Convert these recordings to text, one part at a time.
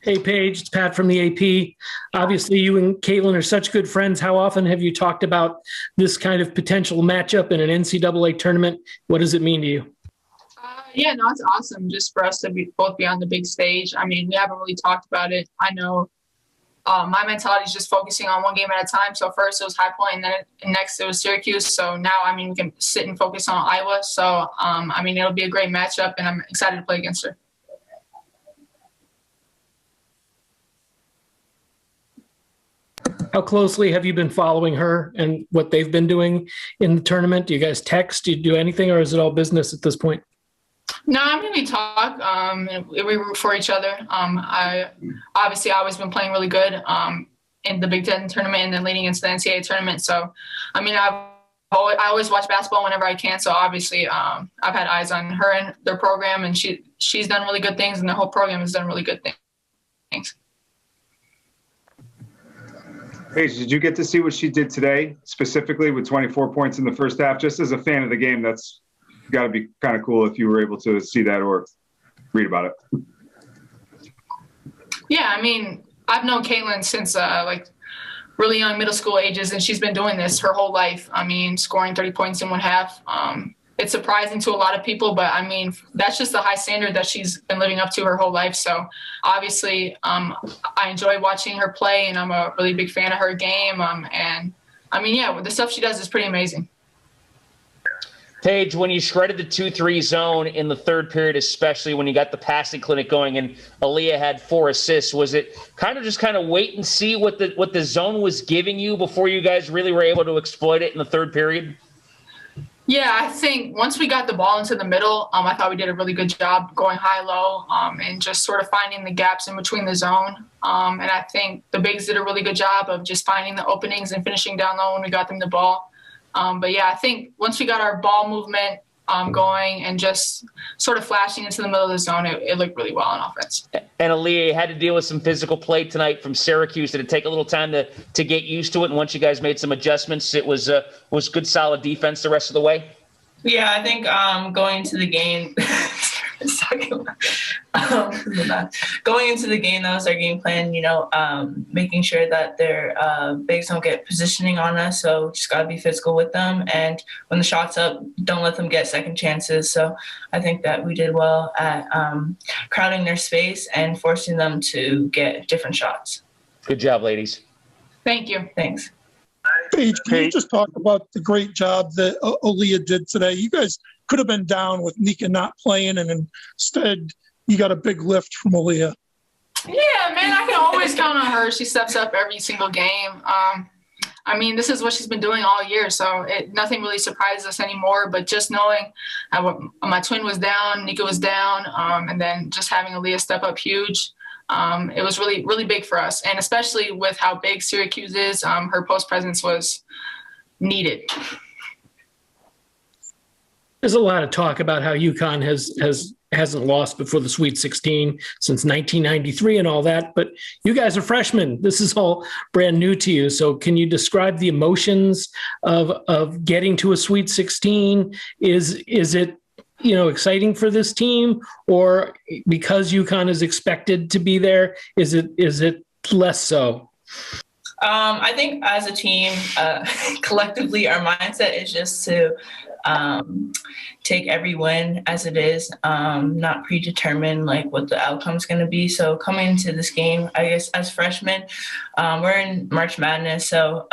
Hey, Paige, it's Pat from the AP. Obviously, you and Caitlin are such good friends. How often have you talked about this kind of potential matchup in an NCAA tournament? What does it mean to you? Yeah, no, it's awesome just for us to both be on the big stage. I mean, we haven't really talked about it. I know my mentality is just focusing on one game at a time. So first it was High Point, and then next it was Syracuse. So now, I mean, we can sit and focus on Iowa. So, I mean, it'll be a great matchup, and I'm excited to play against her. How closely have you been following her and what they've been doing in the tournament? Do you guys text? Do you do anything, or is it all business at this point? No, I mean, we talk. We root for each other. I always been playing really good in the Big Ten tournament and then leading into the NCAA tournament. So, I mean, I always watch basketball whenever I can. So obviously, I've had eyes on her and their program, and she's done really good things, and the whole program has done really good things. Paige, did you get to see what she did today, specifically with 24 points in the first half? Just as a fan of the game, that's got to be kind of cool if you were able to see that or read about it. Yeah, I mean, I've known Caitlin since really young middle school ages, and she's been doing this her whole life. I mean, scoring 30 points in one half. It's surprising to a lot of people, but I mean, that's just the high standard that she's been living up to her whole life. So obviously, I enjoy watching her play, and I'm a really big fan of her game. And I mean, yeah, the stuff she does is pretty amazing. Paige, when you shredded the 2-3 zone in the third period, especially when you got the passing clinic going and Aaliyah had 4 assists, was it kind of wait and see what the zone was giving you before you guys really were able to exploit it in the third period? Yeah, I think once we got the ball into the middle, I thought we did a really good job going high-low and just sort of finding the gaps in between the zone. And I think the bigs did a really good job of just finding the openings and finishing down low when we got them the ball. But, yeah, I think once we got our ball movement going and just sort of flashing into the middle of the zone, it looked really well on offense. And Aaliyah had to deal with some physical play tonight from Syracuse. Did it take a little time to get used to it? And once you guys made some adjustments, it was good, solid defense the rest of the way? Yeah, I think going into the game going into the game, that was our game plan, making sure that their bigs don't get positioning on us. So just got to be physical with them. And when the shot's up, don't let them get second chances. So I think that we did well at crowding their space and forcing them to get different shots. Good job, ladies. Thank you. Thanks. Paige, can you just talk about the great job that Aaliyah did today? You guys could have been down with Nika not playing, and instead you got a big lift from Aaliyah. Yeah, man, I can always count on her. She steps up every single game. I mean, this is what she's been doing all year, so nothing really surprises us anymore. But just knowing my twin was down, Nika was down, and then just having Aaliyah step up huge, it was really, really big for us. And especially with how big Syracuse is, her post presence was needed. There's a lot of talk about how UConn hasn't lost before the Sweet 16 since 1993 and all that, but you guys are freshmen. This is all brand new to you. So can you describe the emotions of getting to a Sweet 16? Is it exciting for this team, or because UConn is expected to be there, is it less so? I think as a team, collectively, our mindset is just to take every win as it is, not predetermine what the outcome's going to be. So coming into this game, I guess as freshmen, we're in March Madness, so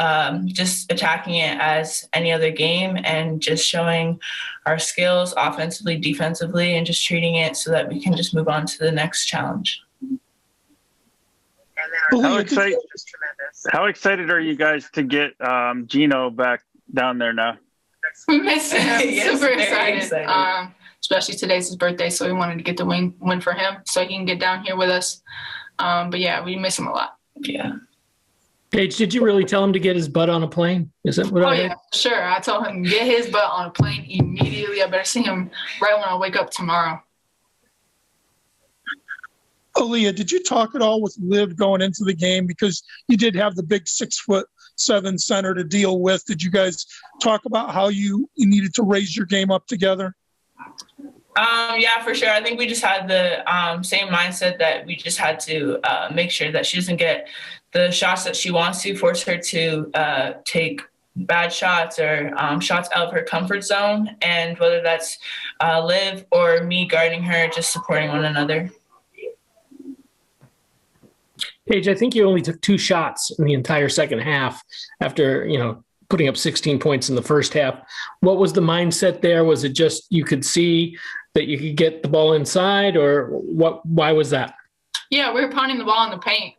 just attacking it as any other game and just showing our skills offensively, defensively, and just treating it so that we can just move on to the next challenge. How excited are you guys to get Gino back down there now? We miss him. Yes, super excited. Especially today's his birthday, so we wanted to get the win for him so he can get down here with us. But yeah, we miss him a lot. Yeah. Paige, did you really tell him to get his butt on a plane? Is that what I heard? Yeah, sure. I told him to get his butt on a plane immediately. I better see him right when I wake up tomorrow. Aaliyah, did you talk at all with Liv going into the game? Because you did have the big 6'7" center to deal with. Did you guys talk about how you needed to raise your game up together? Yeah, for sure. I think we just had the same mindset that we just had to make sure that she doesn't get the shots that she wants to, force her to take bad shots or shots out of her comfort zone. And whether that's Liv or me guarding her, just supporting one another. Paige, I think you only took 2 shots in the entire second half after, putting up 16 points in the first half. What was the mindset there? Was it just you could see that you could get the ball inside, or what? Why was that? Yeah, we were pounding the ball in the paint.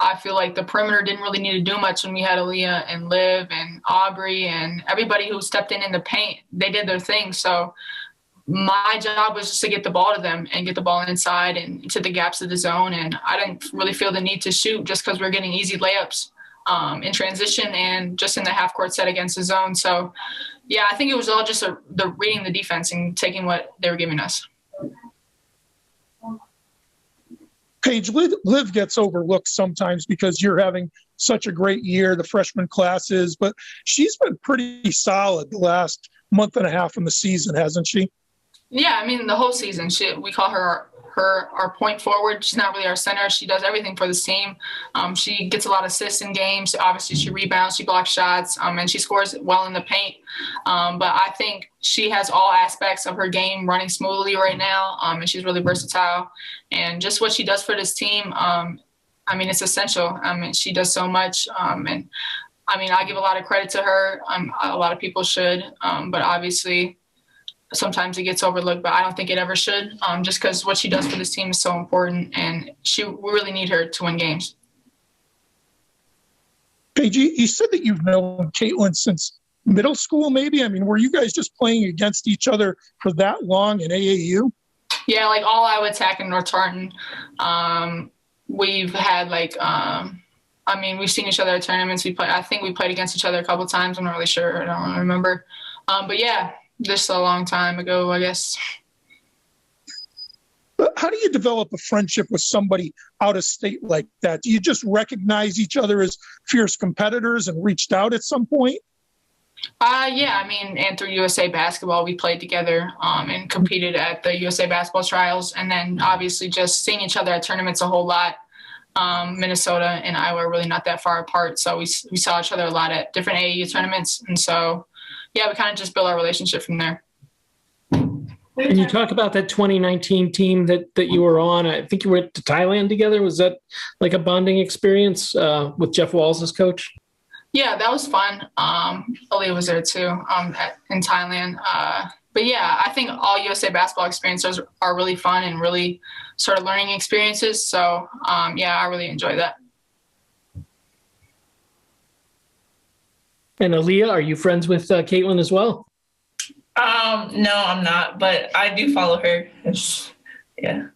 I feel like the perimeter didn't really need to do much when we had Aaliyah and Liv and Aubrey and everybody who stepped in the paint. They did their thing. So my job was just to get the ball to them and get the ball inside and into the gaps of the zone. And I didn't really feel the need to shoot just because we were getting easy layups in transition and just in the half court set against the zone. So, yeah, I think it was all just the reading the defense and taking what they were giving us. Paige, Liv gets overlooked sometimes because you're having such a great year, the freshman classes, but she's been pretty solid the last month and a half in the season, hasn't she? Yeah, I mean, the whole season. We call her our point forward. She's not really our center. She does everything for this team. She gets a lot of assists in games. Obviously, she rebounds, she blocks shots, and she scores well in the paint. But I think she has all aspects of her game running smoothly right now, and she's really versatile. And just what she does for this team, it's essential. She does so much. And I give a lot of credit to her. A lot of people should, but obviously sometimes it gets overlooked, but I don't think it ever should, just because what she does for this team is so important, and we really need her to win games. Paige, you said that you've known Caitlin since middle school, maybe? Were you guys just playing against each other for that long in AAU? Yeah, like all Iowa Attack in North Tartan. We've had we've seen each other at tournaments. I think we played against each other a couple of times. I'm not really sure. I don't really remember. But yeah, just a long time ago, I guess. How do you develop a friendship with somebody out of state like that? Do you just recognize each other as fierce competitors and reached out at some point? Yeah, and through USA Basketball, we played together and competed at the USA Basketball Trials. And then obviously just seeing each other at tournaments a whole lot. Minnesota and Iowa are really not that far apart. So we saw each other a lot at different AAU tournaments. And so, yeah, we kind of just built our relationship from there. And you talk about that 2019 team that you were on. I think you went to Thailand together. Was that like a bonding experience with Jeff Walls as coach? Yeah, that was fun. Aaliyah was there too in Thailand. But yeah, I think all USA basketball experiences are really fun and really sort of learning experiences. So yeah, I really enjoy that. And Aaliyah, are you friends with Caitlin as well? No, I'm not, but I do follow her. Yeah.